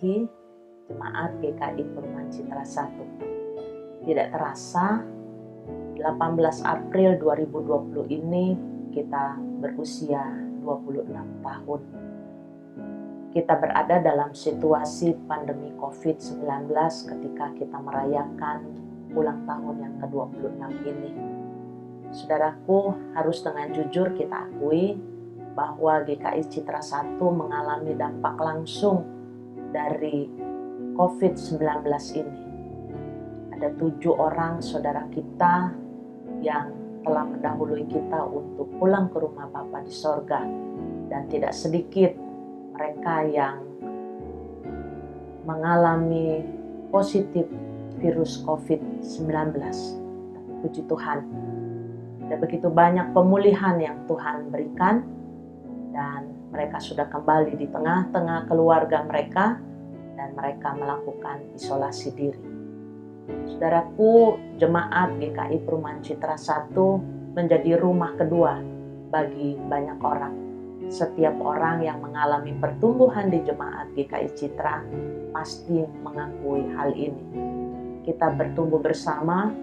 dikasihi Jemaat GKI Perumahan Citra 1. Tidak terasa 18 April 2020 ini kita berusia 26 tahun. Kita berada dalam situasi pandemi COVID-19 ketika kita merayakan ulang tahun yang ke-26 ini. Saudaraku, harus dengan jujur kita akui bahwa GKI Citra 1 mengalami dampak langsung dari COVID-19 ini. Ada 7 orang saudara kita yang telah mendahului kita untuk pulang ke rumah Bapa di sorga, dan tidak sedikit mereka yang mengalami positif virus COVID-19. Tapi puji Tuhan, ada begitu banyak pemulihan yang Tuhan berikan, dan mereka sudah kembali di tengah-tengah keluarga mereka, dan mereka melakukan isolasi diri. Saudaraku, Jemaat GKI Perumahan Citra 1 menjadi rumah kedua bagi banyak orang. Setiap orang yang mengalami pertumbuhan di Jemaat GKI Citra pasti mengakui hal ini. Kita bertumbuh bersama,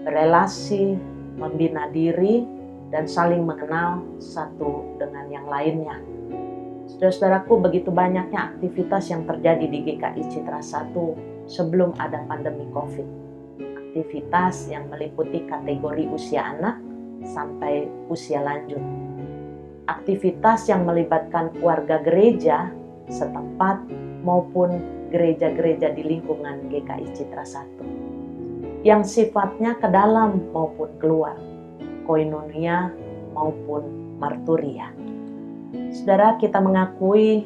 berelasi, membina diri, dan saling mengenal satu dengan yang lainnya. Saudara-saudaraku, begitu banyaknya aktivitas yang terjadi di GKI Citra 1 sebelum ada pandemi COVID. Aktivitas yang meliputi kategori usia anak sampai usia lanjut. Aktivitas yang melibatkan warga gereja setempat maupun gereja-gereja di lingkungan GKI Citra 1. Yang sifatnya ke dalam maupun keluar, koinonia maupun marturia. Saudara, kita mengakui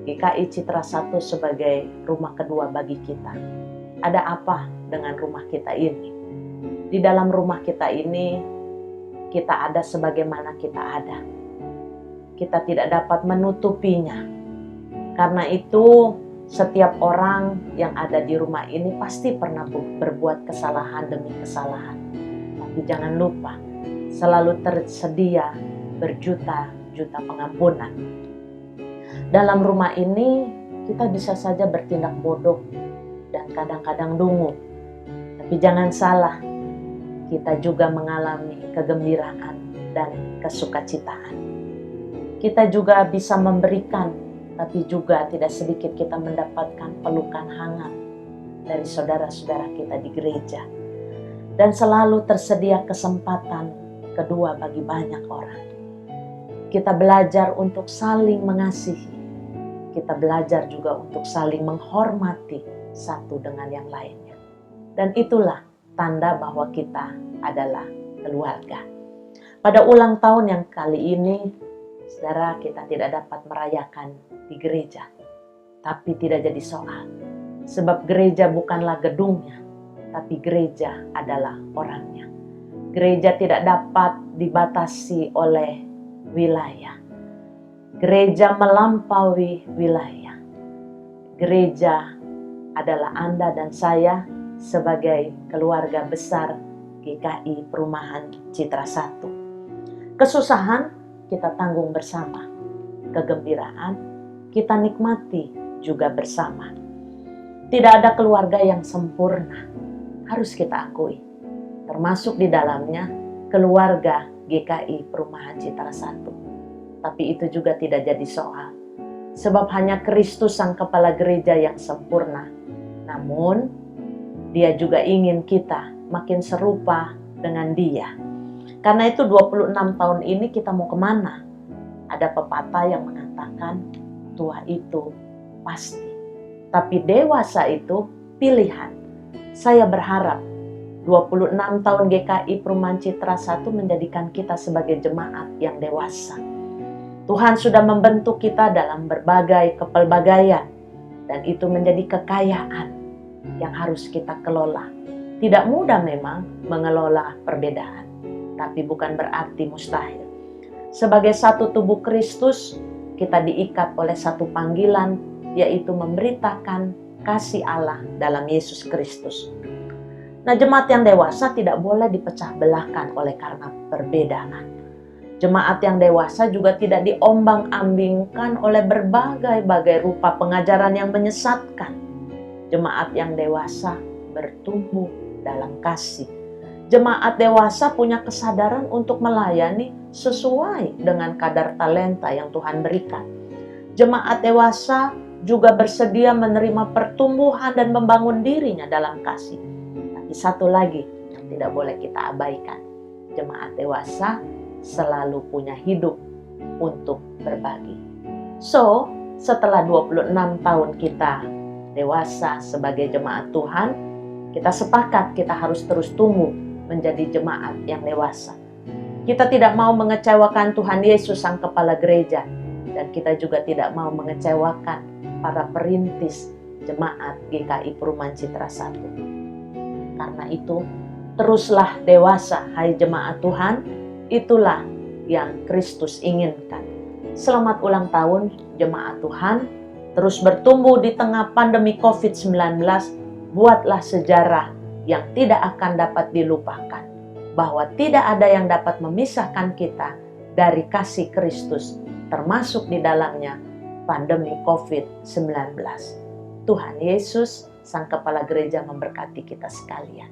GKI Citra 1 sebagai rumah kedua bagi kita. Ada apa dengan rumah kita ini? Di dalam rumah kita ini, kita ada sebagaimana kita ada. Kita tidak dapat menutupinya. Karena itu, setiap orang yang ada di rumah ini pasti pernah berbuat kesalahan demi kesalahan. Tapi jangan lupa, selalu tersedia berjuta-juta pengampunan. Dalam rumah ini kita bisa saja bertindak bodoh dan kadang-kadang dungu. Tapi jangan salah, kita juga mengalami kegembiraan dan kesukacitaan. Kita juga bisa memberikan, tapi juga tidak sedikit kita mendapatkan pelukan hangat dari saudara-saudara kita di gereja. Dan selalu tersedia kesempatan kedua bagi banyak orang. Kita belajar untuk saling mengasihi. Kita belajar juga untuk saling menghormati satu dengan yang lainnya. Dan itulah tanda bahwa kita adalah keluarga. Pada ulang tahun yang kali ini, saudara, kita tidak dapat merayakan di gereja. Tapi tidak jadi soal. Sebab gereja bukanlah gedungnya, tapi gereja adalah orangnya. Gereja tidak dapat dibatasi oleh wilayah. Gereja melampaui wilayah. Gereja adalah Anda dan saya sebagai keluarga besar GKI Perumahan Citra 1. Kesusahan kita tanggung bersama. Kegembiraan kita nikmati juga bersama. Tidak ada keluarga yang sempurna, harus kita akui. Termasuk di dalamnya keluarga GKI Perumahan Citra 1. Tapi itu juga tidak jadi soal. Sebab hanya Kristus sang kepala gereja yang sempurna. Namun, Dia juga ingin kita makin serupa dengan Dia. Karena itu 26 tahun ini kita mau kemana? Ada pepatah yang mengatakan tua itu pasti. Tapi dewasa itu pilihan. Saya berharap 26 tahun GKI Perumahan Citra 1 menjadikan kita sebagai jemaat yang dewasa. Tuhan sudah membentuk kita dalam berbagai kepelbagaian, dan itu menjadi kekayaan yang harus kita kelola. Tidak mudah memang mengelola perbedaan, tapi bukan berarti mustahil. Sebagai satu tubuh Kristus, kita diikat oleh satu panggilan, yaitu memberitakan kasih Allah dalam Yesus Kristus. Nah, jemaat yang dewasa tidak boleh dipecah belahkan oleh karena perbedaan. Jemaat yang dewasa juga tidak diombang-ambingkan oleh berbagai-bagai rupa pengajaran yang menyesatkan. Jemaat yang dewasa bertumbuh dalam kasih. Jemaat dewasa punya kesadaran untuk melayani sesuai dengan kadar talenta yang Tuhan berikan. Jemaat dewasa juga bersedia menerima pertumbuhan dan membangun dirinya dalam kasih. Tapi satu lagi yang tidak boleh kita abaikan. Jemaat dewasa selalu punya hidup untuk berbagi. So, setelah 26 tahun kita dewasa sebagai jemaat Tuhan, kita sepakat kita harus terus tumbuh menjadi jemaat yang dewasa. Kita tidak mau mengecewakan Tuhan Yesus Sang Kepala Gereja, dan kita juga tidak mau mengecewakan para perintis jemaat GKI Perumahan Citra 1. Karena itu, teruslah dewasa, hai jemaat Tuhan, itulah yang Kristus inginkan. Selamat ulang tahun jemaat Tuhan. Terus bertumbuh di tengah pandemi COVID-19, buatlah sejarah yang tidak akan dapat dilupakan. Bahwa tidak ada yang dapat memisahkan kita dari kasih Kristus, termasuk di dalamnya pandemi COVID-19. Tuhan Yesus, Sang Kepala Gereja, memberkati kita sekalian.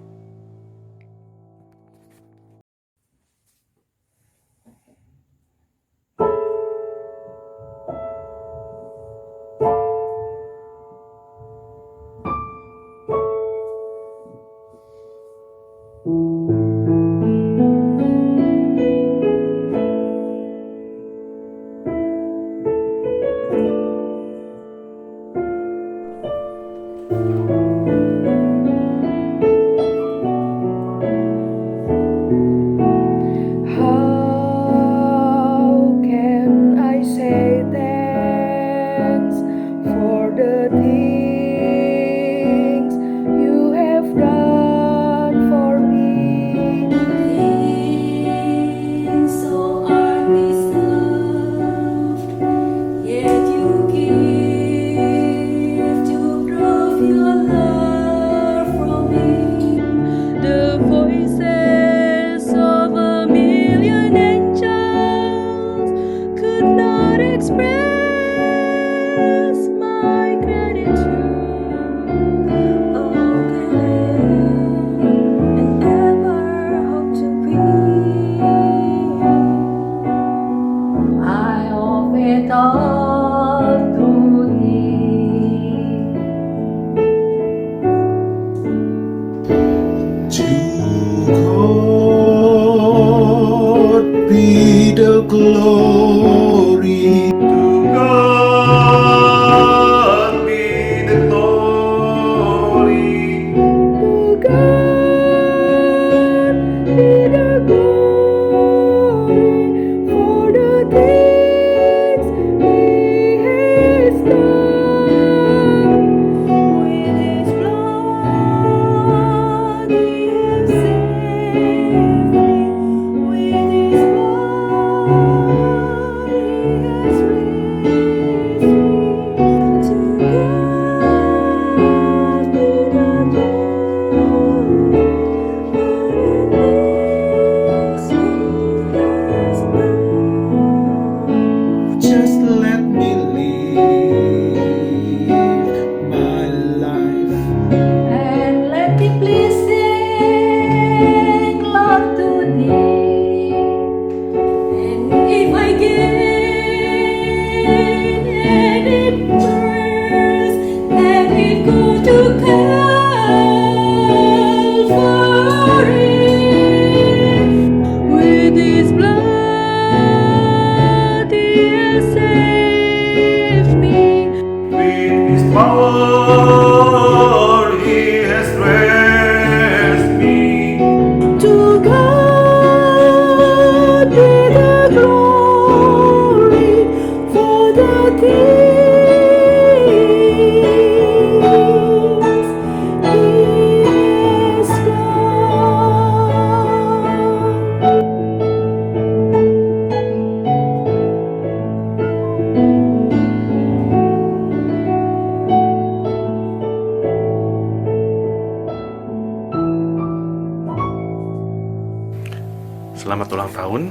Selamat ulang tahun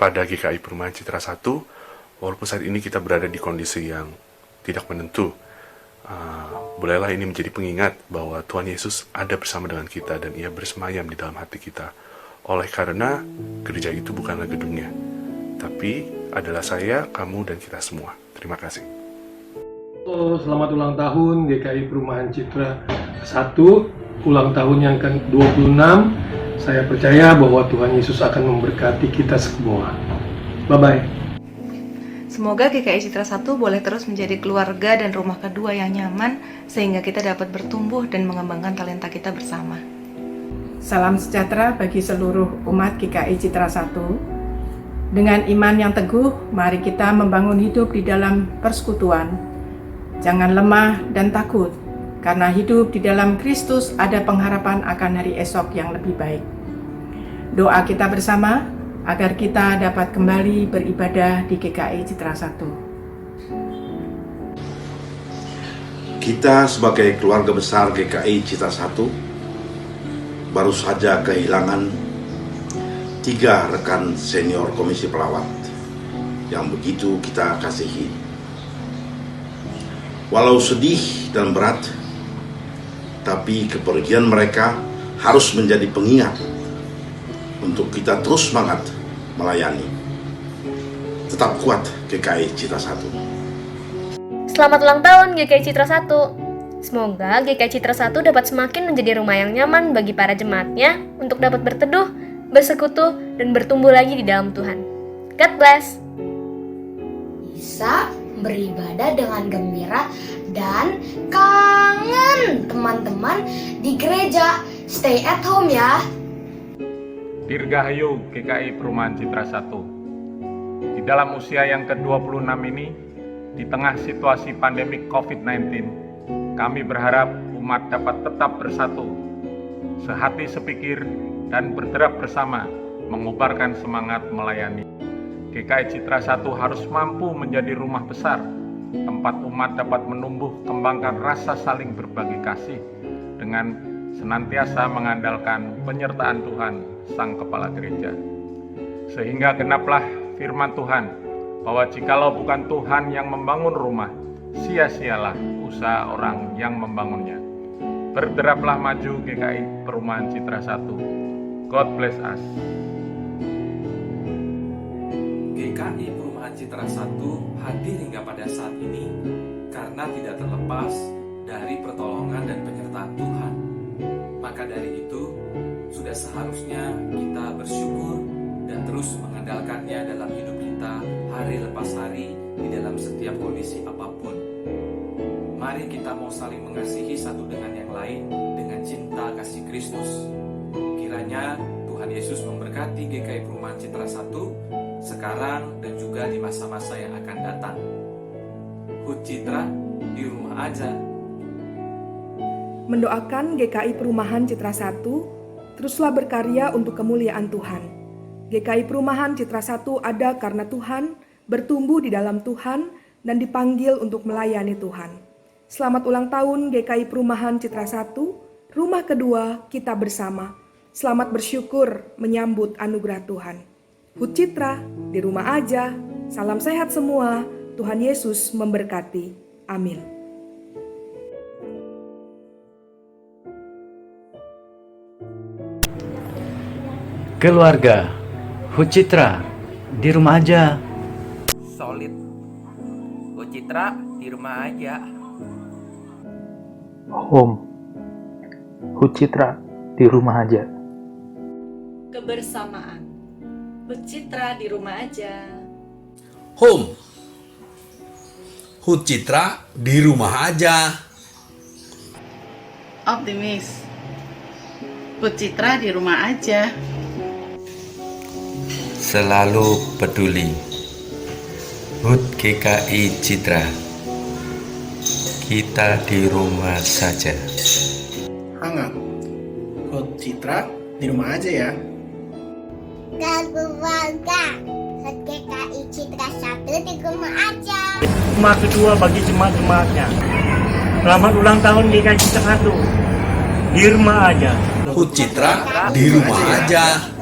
kepada GKI Perumahan Citra 1, walaupun saat ini kita berada di kondisi yang tidak menentu, bolehlah ini menjadi pengingat bahwa Tuhan Yesus ada bersama dengan kita dan Ia bersemayam di dalam hati kita. Oleh karena gereja itu bukanlah gedungnya, tapi adalah saya, kamu, dan kita semua. Terima kasih. Selamat ulang tahun GKI Perumahan Citra 1, ulang tahun yang ke-26. Saya percaya bahwa Tuhan Yesus akan memberkati kita semua. Bye-bye. Semoga GKI Citra 1 boleh terus menjadi keluarga dan rumah kedua yang nyaman, sehingga kita dapat bertumbuh dan mengembangkan talenta kita bersama. Salam sejahtera bagi seluruh umat GKI Citra 1. Dengan iman yang teguh, mari kita membangun hidup di dalam persekutuan. Jangan lemah dan takut, karena hidup di dalam Kristus ada pengharapan akan hari esok yang lebih baik. Doa kita bersama agar kita dapat kembali beribadah di GKI Citra 1. Kita sebagai keluarga besar GKI Citra 1 baru saja kehilangan 3 rekan senior komisi pelawat yang begitu kita kasihi. Walau sedih dan berat, tapi kepergian mereka harus menjadi pengingat untuk kita terus semangat melayani. Tetap kuat GKI Citra 1. Selamat ulang tahun GKI Citra 1. Semoga GKI Citra 1 dapat semakin menjadi rumah yang nyaman bagi para jemaatnya untuk dapat berteduh, bersekutu, dan bertumbuh lagi di dalam Tuhan. God bless. Bisa beribadah dengan gembira dan kangen teman-teman di gereja. Stay at home ya. Dirgahayu GKI Perumahan Citra 1. Di dalam usia yang ke-26 ini, di tengah situasi pandemi COVID-19, kami berharap umat dapat tetap bersatu, sehati sepikir, dan bergerak bersama, mengubarkan semangat melayani. GKI Citra 1 harus mampu menjadi rumah besar, tempat umat dapat menumbuh kembangkan rasa saling berbagi kasih, dengan senantiasa mengandalkan penyertaan Tuhan, Sang Kepala Gereja. Sehingga genaplah firman Tuhan, bahwa jikalau bukan Tuhan yang membangun rumah, sia-sialah usaha orang yang membangunnya. Berderaplah maju GKI Perumahan Citra 1. God bless us. GKI Perumahan Citra 1 hadir hingga pada saat ini karena tidak terlepas dari pertolongan dan penyertaan Tuhan. Maka dari itu, sudah seharusnya kita bersyukur dan terus mengandalkannya dalam hidup kita hari lepas hari di dalam setiap kondisi apapun. Mari kita mau saling mengasihi satu dengan yang lain dengan cinta kasih Kristus. Kiranya Tuhan Yesus memberkati GKI Perumahan Citra 1 sekarang dan juga di masa-masa yang akan datang. Hut Citra di rumah aja. Mendoakan GKI Perumahan Citra 1 teruslah berkarya untuk kemuliaan Tuhan. GKI Perumahan Citra 1 ada karena Tuhan, bertumbuh di dalam Tuhan, dan dipanggil untuk melayani Tuhan. Selamat ulang tahun GKI Perumahan Citra 1, rumah kedua kita bersama. Selamat bersyukur menyambut anugerah Tuhan. Hut Citra, di rumah aja. Salam sehat semua. Tuhan Yesus memberkati. Amin. Keluarga, Hut Citra, di rumah aja. Solid. Hut Citra, di rumah aja. Home. Hut Citra, di rumah aja. Kebersamaan. Hut Citra, di rumah aja. Home. Hut Citra, di rumah aja. Optimis. Hut Citra, di rumah aja. Selalu peduli. Hut GKI Citra, kita di rumah saja. Hangat. Hut Citra, di rumah aja ya. Keluarga, Hut GKI Citra 1 di rumah aja. Rumah kedua bagi jemaat-jemaatnya. Selamat ulang tahun GKI Citra 1, di rumah aja. Hut Citra, di rumah aja.